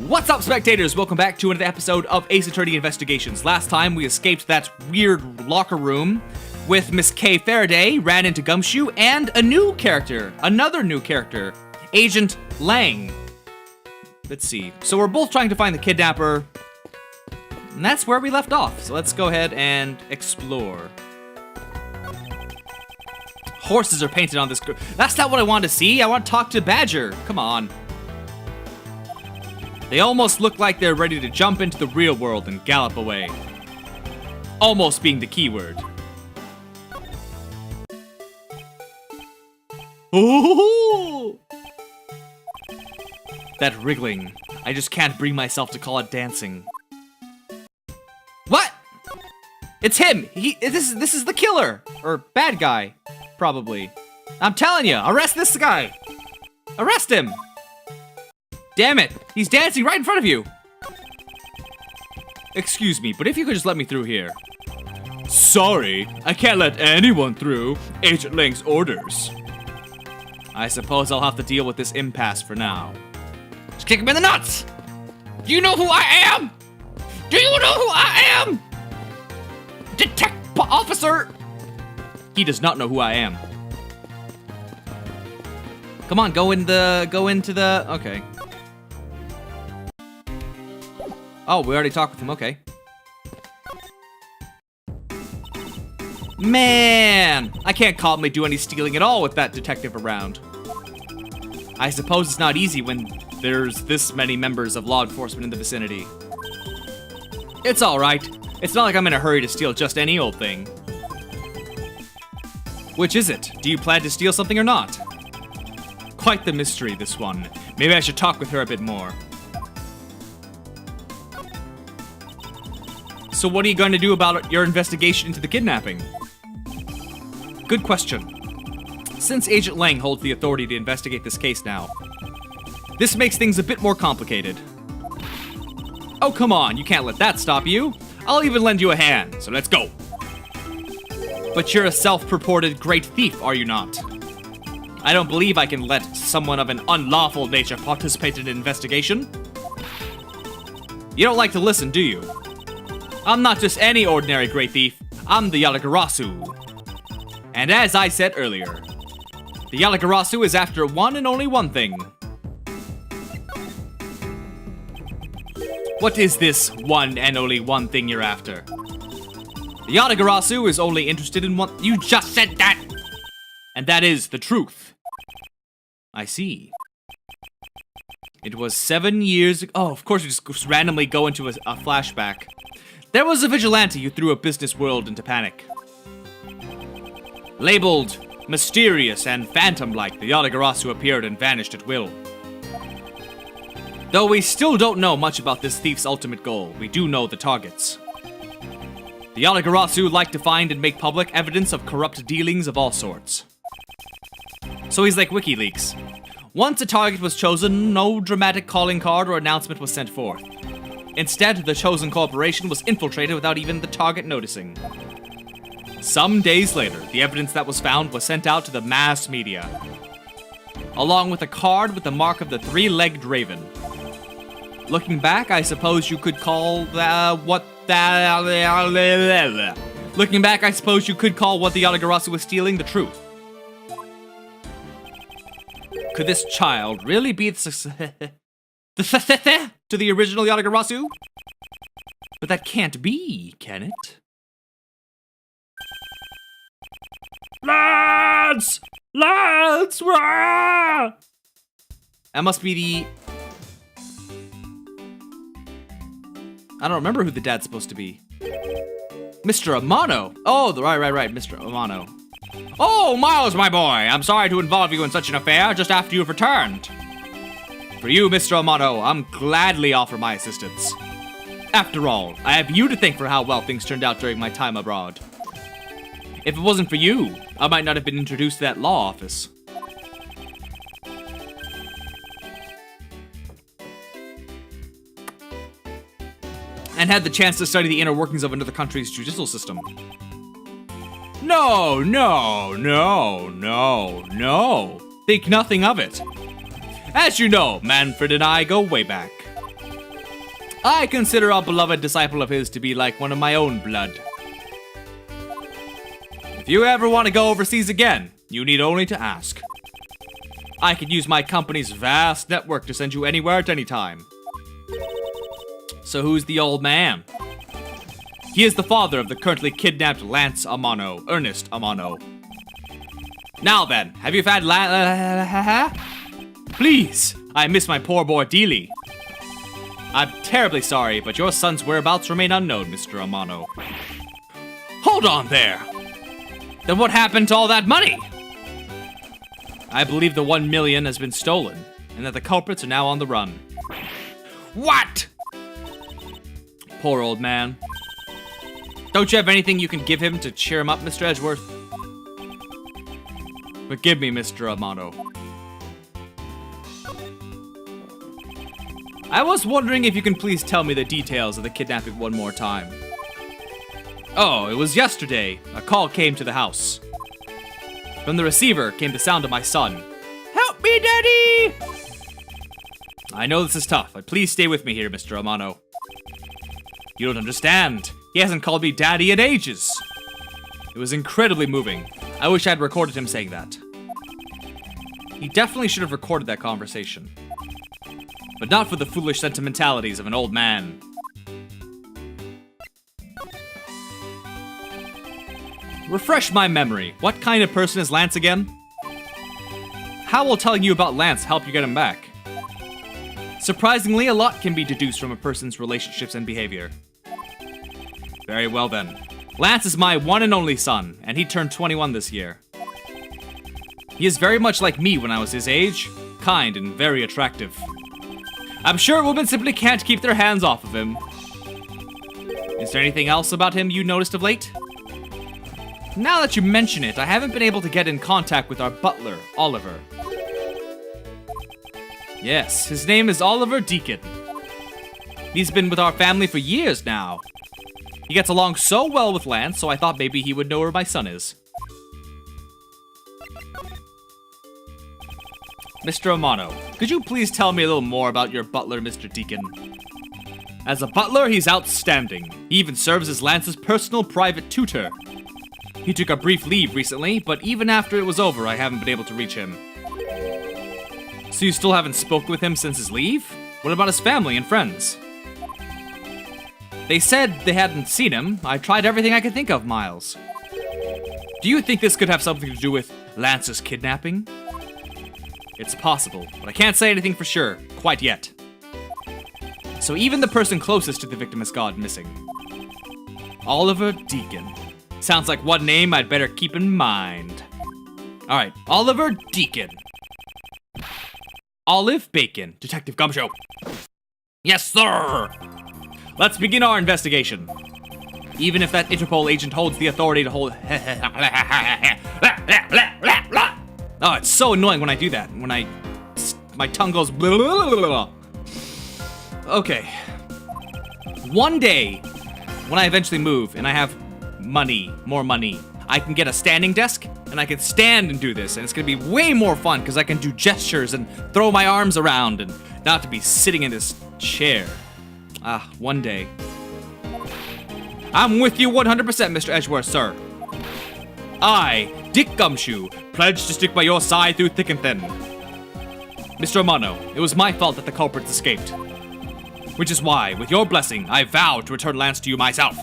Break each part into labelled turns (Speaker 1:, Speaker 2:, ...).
Speaker 1: What's up, spectators? Welcome back to another episode of Ace Attorney Investigations. Last time, we escaped that weird locker room with Miss Kay Faraday, ran into Gumshoe, and another new character, Agent Lang. Let's see. So we're both trying to find the kidnapper, and that's where we left off. So let's go ahead and explore. Horses are painted on this. That's not what I wanted to see. I want to talk to Badger. Come on. They almost look like they're ready to jump into the real world and gallop away. Almost being the keyword. Oh! That wriggling. I just can't bring myself to call it dancing. What? It's him! This is the killer! Or bad guy, probably. I'm telling you, arrest this guy! Arrest him! Damn it! He's dancing right in front of you! Excuse me, but if you could just let me through here. Sorry, I can't let anyone through. Agent Lang's orders. I suppose I'll have to deal with this impasse for now. Just kick him in the nuts! Do you know who I am? Do you know who I am? Officer! He does not know who I am. Come on, go into the, okay. Oh, we already talked with him, okay. Man, I can't calmly do any stealing at all with that detective around. I suppose it's not easy when there's this many members of law enforcement in the vicinity. It's alright. It's not like I'm in a hurry to steal just any old thing. Which is it? Do you plan to steal something or not? Quite the mystery, this one. Maybe I should talk with her a bit more. So what are you going to do about your investigation into the kidnapping? Good question. Since Agent Lang holds the authority to investigate this case now, this makes things a bit more complicated. Oh, come on, you can't let that stop you. I'll even lend you a hand, so let's go. But you're a self-purported great thief, are you not? I don't believe I can let someone of an unlawful nature participate in an investigation. You don't like to listen, do you? I'm not just any ordinary great thief, I'm the Yatagarasu. And as I said earlier, the Yatagarasu is after one and only one thing. What is this one and only one thing you're after? The Yatagarasu is only interested in one— You just said that! And that is the truth. I see. It was 7 years ago— Oh, of course we just randomly go into a flashback. There was a vigilante who threw a business world into panic. Labeled mysterious and phantom-like, the Yatagarasu appeared and vanished at will. Though we still don't know much about this thief's ultimate goal, we do know the targets. The Yatagarasu like to find and make public evidence of corrupt dealings of all sorts. So he's like WikiLeaks. Once a target was chosen, no dramatic calling card or announcement was sent forth. Instead, the chosen corporation was infiltrated without even the target noticing. Some days later, the evidence that was found was sent out to the mass media, along with a card with the mark of the three-legged raven. Looking back, I suppose you could call what the Yatagarasu was stealing the truth. Could this child really be the to the original Yatagarasu? But that can't be, can it? Lads! Lads! Rah! That must be the... I don't remember who the dad's supposed to be. Mr. Amano. Oh, right, Mr. Amano. Oh, Miles, my boy. I'm sorry to involve you in such an affair just after you've returned. For you, Mr. Amano, I'm gladly offer my assistance. After all, I have you to thank for how well things turned out during my time abroad. If it wasn't for you, I might not have been introduced to that law office. And had the chance to study the inner workings of another country's judicial system. No. Think nothing of it. As you know, Manfred and I go way back. I consider a beloved disciple of his to be like one of my own blood. If you ever want to go overseas again, you need only to ask. I could use my company's vast network to send you anywhere at any time. So who's the old man? He is the father of the currently kidnapped Ernest Amano. Now then, have you had Please, I miss my poor boy Dealey. I'm terribly sorry, but your son's whereabouts remain unknown, Mr. Amano. Hold on there! Then what happened to all that money? I believe the 1 million has been stolen, and that the culprits are now on the run. What? Poor old man. Don't you have anything you can give him to cheer him up, Mr. Edgeworth? Forgive me, Mr. Amano. I was wondering if you can please tell me the details of the kidnapping one more time. Oh, it was yesterday. A call came to the house. From the receiver came the sound of my son. Help me, Daddy! I know this is tough, but please stay with me here, Mr. Amano. You don't understand. He hasn't called me Daddy in ages. It was incredibly moving. I wish I'd recorded him saying that. He definitely should have recorded that conversation. But not for the foolish sentimentalities of an old man. Refresh my memory. What kind of person is Lance again? How will telling you about Lance help you get him back? Surprisingly, a lot can be deduced from a person's relationships and behavior. Very well then. Lance is my one and only son, and he turned 21 this year. He is very much like me when I was his age, kind and very attractive. I'm sure women simply can't keep their hands off of him. Is there anything else about him you noticed of late? Now that you mention it, I haven't been able to get in contact with our butler, Oliver. Yes, his name is Oliver Deacon. He's been with our family for years now. He gets along so well with Lance, so I thought maybe he would know where my son is. Mr. Amano, could you please tell me a little more about your butler, Mr. Deacon? As a butler, he's outstanding. He even serves as Lance's personal private tutor. He took a brief leave recently, but even after it was over, I haven't been able to reach him. So you still haven't spoken with him since his leave? What about his family and friends? They said they hadn't seen him. I tried everything I could think of, Miles. Do you think this could have something to do with Lance's kidnapping? It's possible, but I can't say anything for sure, quite yet. So even the person closest to the victim has gone missing. Oliver Deacon. Sounds like one name I'd better keep in mind. Alright, Oliver Deacon. Olive Bacon, Detective Gumshoe. Yes, sir! Let's begin our investigation. Even if that Interpol agent holds the authority to hold... Oh, it's so annoying when I do that. When my tongue goes... Okay. One day, when I eventually move and I have more money, I can get a standing desk and I can stand and do this, and it's gonna be way more fun because I can do gestures and throw my arms around and not to be sitting in this chair. One day. I'm with you 100%, Mr. Edgeworth, sir. I, Dick Gumshoe, pledge to stick by your side through thick and thin. Mr. Amano, it was my fault that the culprits escaped. Which is why, with your blessing, I vow to return Lance to you myself.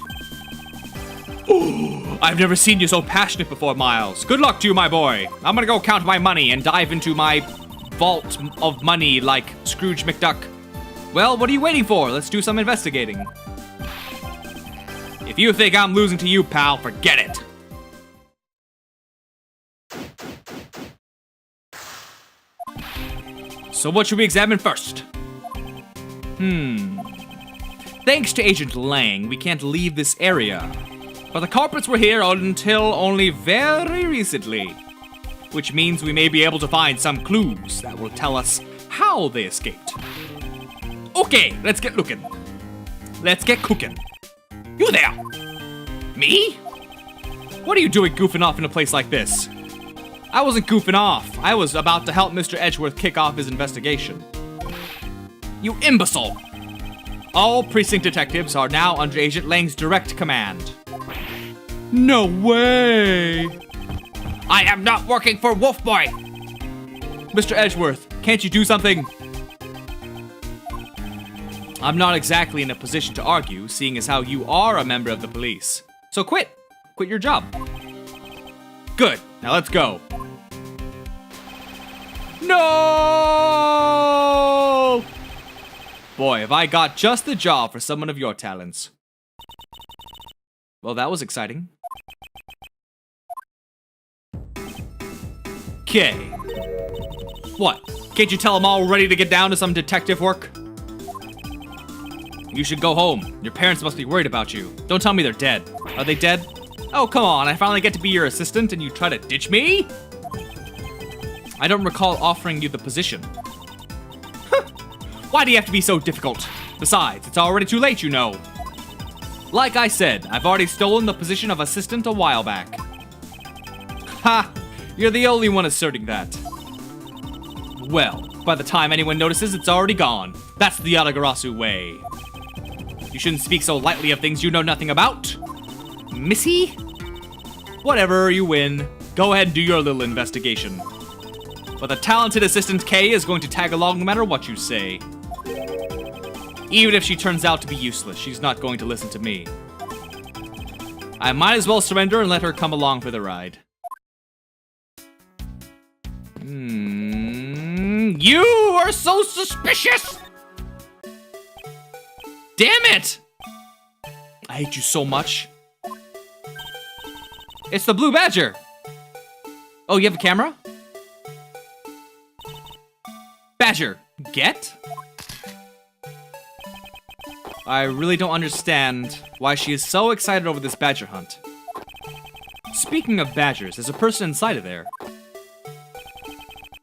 Speaker 1: Ooh, I've never seen you so passionate before, Miles. Good luck to you, my boy. I'm gonna go count my money and dive into my vault of money like Scrooge McDuck. Well, what are you waiting for? Let's do some investigating. If you think I'm losing to you, pal, forget it. So what should we examine first? Thanks to Agent Lang, we can't leave this area. But the culprits were here until only very recently. Which means we may be able to find some clues that will tell us how they escaped. Okay, let's get looking. Let's get cooking. You there! Me? What are you doing goofing off in a place like this? I wasn't goofing off. I was about to help Mr. Edgeworth kick off his investigation. You imbecile! All precinct detectives are now under Agent Lang's direct command. No way! I am not working for Wolf Boy! Mr. Edgeworth, can't you do something? I'm not exactly in a position to argue, seeing as how you are a member of the police. So quit. Quit your job. Good. Now let's go. No! Boy, have I got just the job for someone of your talents. Well, that was exciting. Okay. What? Can't you tell I'm all ready to get down to some detective work? You should go home. Your parents must be worried about you. Don't tell me they're dead. Are they dead? Oh, come on. I finally get to be your assistant and you try to ditch me? I don't recall offering you the position. Why do you have to be so difficult? Besides, it's already too late, you know. Like I said, I've already stolen the position of assistant a while back. Ha! You're the only one asserting that. Well, by the time anyone notices, it's already gone. That's the Yatagarasu way. You shouldn't speak so lightly of things you know nothing about. Missy? Whatever, you win. Go ahead and do your little investigation. But the talented assistant K is going to tag along no matter what you say. Even if she turns out to be useless, she's not going to listen to me. I might as well surrender and let her come along for the ride. You are so suspicious! Damn it! I hate you so much. It's the Blue Badger! Oh, you have a camera? Badger, get? I really don't understand why she is so excited over this badger hunt. Speaking of badgers, there's a person inside of there.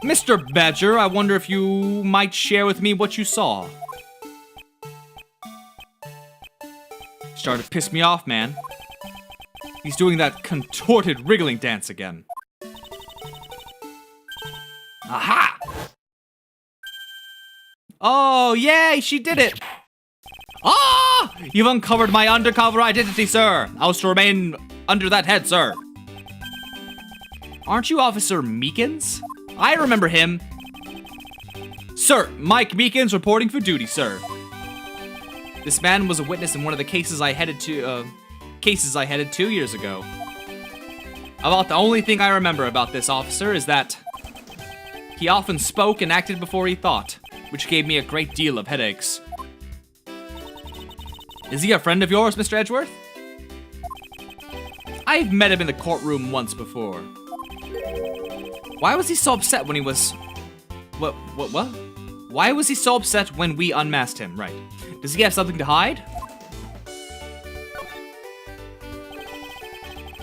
Speaker 1: Mr. Badger, I wonder if you might share with me what you saw. Started to piss me off, man. He's doing that contorted wriggling dance again. Aha! Oh, yay, she did it! Ah! You've uncovered my undercover identity, sir. I was to remain under that head, sir. Aren't you Officer Meekins? I remember him. Sir, Mike Meekins reporting for duty, sir. This man was a witness in one of the cases I headed 2 years ago. About the only thing I remember about this officer is that he often spoke and acted before he thought, which gave me a great deal of headaches. Is he a friend of yours, Mr. Edgeworth? I've met him in the courtroom once before. Why was he so upset when he was... What? Why was he so upset when we unmasked him? Right. Does he have something to hide?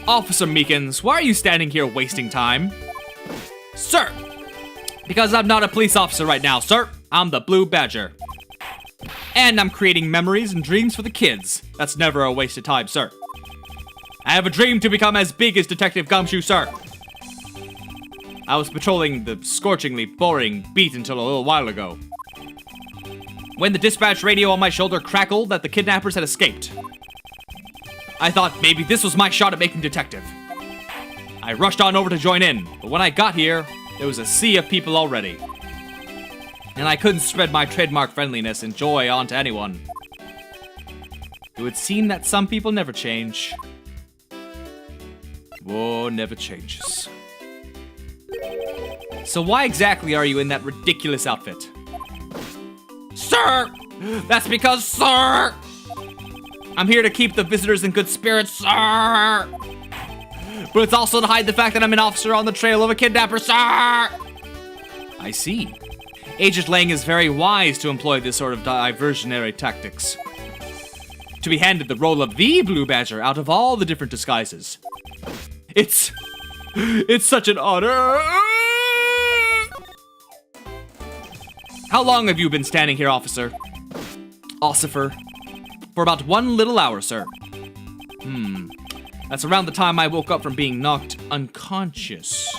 Speaker 1: Officer Meekins, why are you standing here wasting time? Sir! Because I'm not a police officer right now, sir. I'm the Blue Badger. And I'm creating memories and dreams for the kids. That's never a waste of time, sir. I have a dream to become as big as Detective Gumshoe, sir. I was patrolling the scorchingly boring beat until a little while ago, when the dispatch radio on my shoulder crackled that the kidnappers had escaped. I thought maybe this was my shot at making detective. I rushed on over to join in, but when I got here, there was a sea of people already. And I couldn't spread my trademark friendliness and joy onto anyone. It would seem that some people never change. War never changes. So why exactly are you in that ridiculous outfit? Sir! That's because, sir! I'm here to keep the visitors in good spirits, sir! But it's also to hide the fact that I'm an officer on the trail of a kidnapper, sir! I see. Agent Lang is very wise to employ this sort of diversionary tactics. To be handed the role of the Blue Badger out of all the different disguises. It's such an honor! How long have you been standing here, officer? Ossifer. For about 1 little hour, sir. That's around the time I woke up from being knocked unconscious.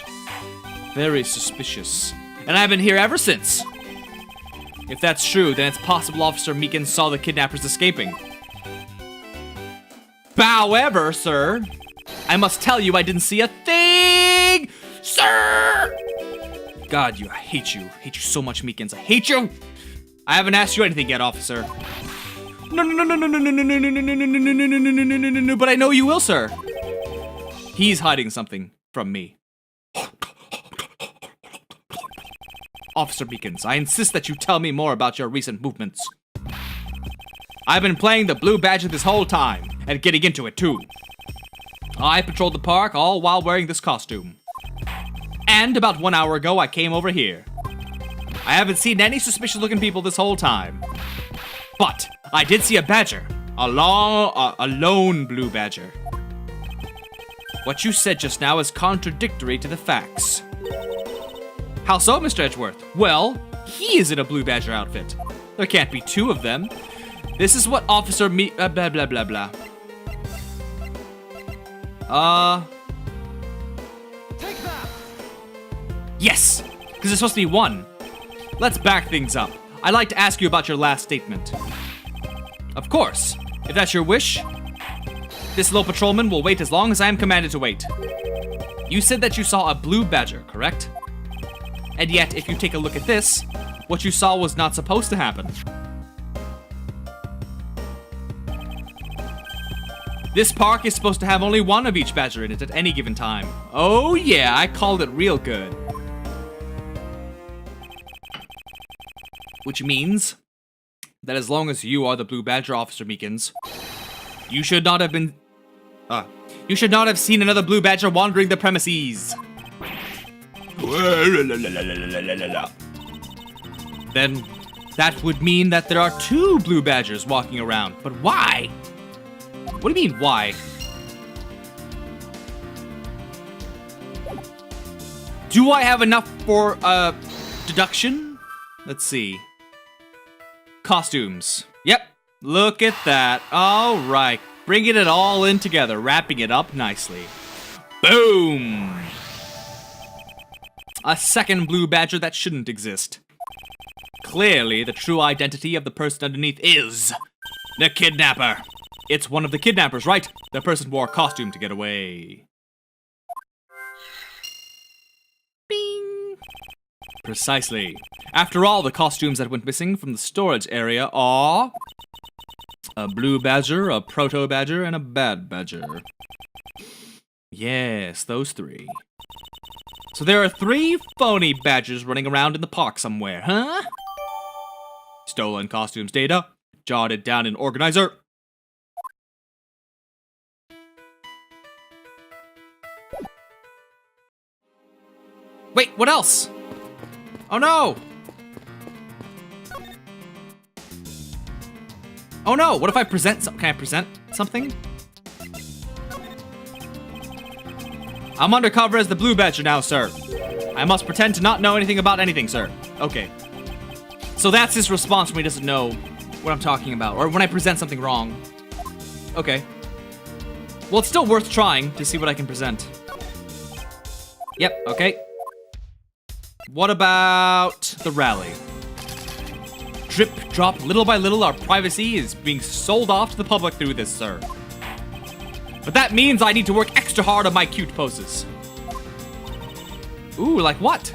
Speaker 1: Very suspicious. And I've been here ever since. If that's true, then it's possible Officer Meekins saw the kidnappers escaping. However, sir, I must tell you I didn't see a thing, sir! God, I hate you. I hate you so much, Meekins. I hate you! I haven't asked you anything yet, officer. No, but I know you will, sir. He's hiding something from me. Officer Meekins, I insist that you tell me more about your recent movements. I've been playing the Blue Badger this whole time, and getting into it too. I patrolled the park all while wearing this costume. And about 1 hour ago, I came over here. I haven't seen any suspicious-looking people this whole time. But I did see a badger. A lone blue badger. What you said just now is contradictory to the facts. How so, Mr. Edgeworth? Well, he is in a blue badger outfit. There can't be two of them. This is what Officer blah blah blah blah.
Speaker 2: Take that!
Speaker 1: Yes! Because there's supposed to be one. Let's back things up. I'd like to ask you about your last statement. Of course. If that's your wish, this low patrolman will wait as long as I am commanded to wait. You said that you saw a blue badger, correct? And yet, if you take a look at this, what you saw was not supposed to happen. This park is supposed to have only one of each badger in it at any given time. Oh yeah, I called it real good. Which means that as long as you are the blue badger, Officer Meekins, you should not have seen another blue badger wandering the premises. Then that would mean that there are two blue badgers walking around. But why? What do you mean, why? Do I have enough for, deduction? Let's see. Costumes. Yep, look at that. All right, bringing it all in together, wrapping it up nicely. Boom! A second blue badger that shouldn't exist. Clearly, the true identity of the person underneath is the kidnapper. It's one of the kidnappers, right? The person wore a costume to get away. Bing! Precisely. After all, the costumes that went missing from the storage area are a blue badger, a proto badger, and a bad badger. Yes, those three. So there are 3 phony badgers running around in the park somewhere, huh? Stolen costumes data, jotted down in organizer. Wait, what else? Oh no! Oh no, what if I present can I present something? I'm undercover as the blue badger now, sir. I must pretend to not know anything about anything, sir. Okay. So that's his response when he doesn't know what I'm talking about, or when I present something wrong. Okay. Well, it's still worth trying to see what I can present. Yep, okay. What about the rally? Drip, drop, little by little, our privacy is being sold off to the public through this, sir. But that means I need to work extra hard on my cute poses. Ooh, like what?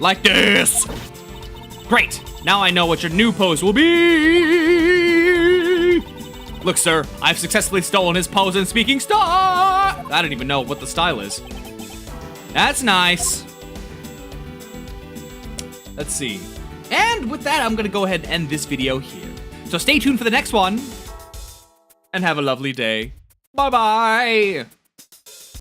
Speaker 1: Like this! Great! Now I know what your new pose will be! Look, sir, I've successfully stolen his pose in speaking style! I don't even know what the style is. That's nice. Let's see. And with that, I'm gonna go ahead and end this video here. So stay tuned for the next one. And have a lovely day. Bye-bye!